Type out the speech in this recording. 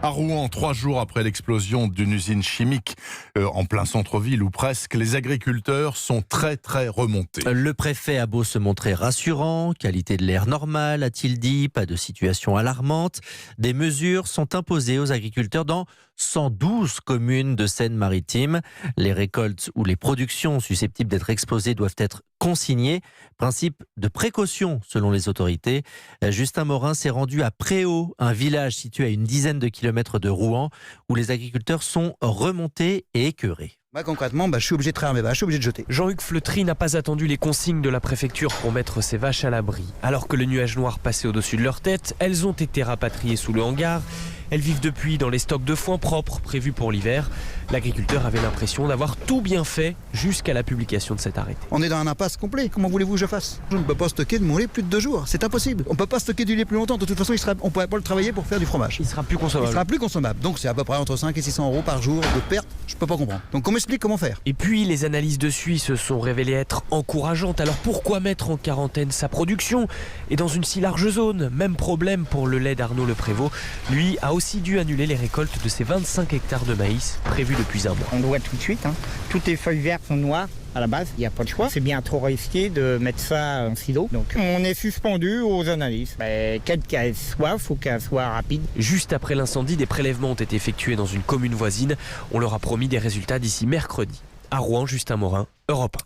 À Rouen, 3 jours après l'explosion d'une usine chimique en plein centre-ville ou presque, les agriculteurs sont très remontés. Le préfet a beau se montrer rassurant, qualité de l'air normale, a-t-il dit, pas de situation alarmante. Des mesures sont imposées aux agriculteurs dans 112 communes de Seine-Maritime. Les récoltes ou les productions susceptibles d'être exposées doivent être consignées. Principe de précaution selon les autorités. Justin Morin s'est rendu à Préau, un village situé à une dizaine de kilomètres de Rouen, où les agriculteurs sont remontés et écœurés. Concrètement, je suis obligé de traire mes vaches, je suis obligé de jeter. Jean-Hugues Fleutry n'a pas attendu les consignes de la préfecture pour mettre ses vaches à l'abri. Alors que le nuage noir passait au-dessus de leur tête, elles ont été rapatriées sous le hangar. Elles vivent depuis dans les stocks de foin propres prévus pour l'hiver. L'agriculteur avait l'impression d'avoir tout bien fait jusqu'à la publication de cet arrêté. On est dans un impasse complet, comment voulez-vous que je fasse? Je ne peux pas stocker de mon lait plus de 2 jours, c'est impossible. On ne peut pas stocker du lait plus longtemps, de toute façon on ne pourrait pas le travailler pour faire du fromage. Il sera plus consommable. Il sera plus consommable, donc c'est à peu près entre 5 et 600 € par jour de perte, je ne peux pas comprendre. Donc on m'explique comment faire. Et puis les analyses de suie se sont révélées être encourageantes. Alors pourquoi mettre en quarantaine sa production? Et dans une si large zone, même problème pour le lait d'Arnaud Le Prévost. Lui a aussi dû annuler les récoltes de ses 25 hectares de maïs prévus depuis un mois. On le voit tout de suite, toutes les feuilles vertes sont noires. À la base, il n'y a pas de choix. C'est bien trop risqué de mettre ça en silo. Donc on est suspendu aux analyses. Quelle qu'elle soit, il faut qu'elle soit rapide. Juste après l'incendie, des prélèvements ont été effectués dans une commune voisine. On leur a promis des résultats d'ici mercredi. À Rouen, Justin Morin, Europe 1.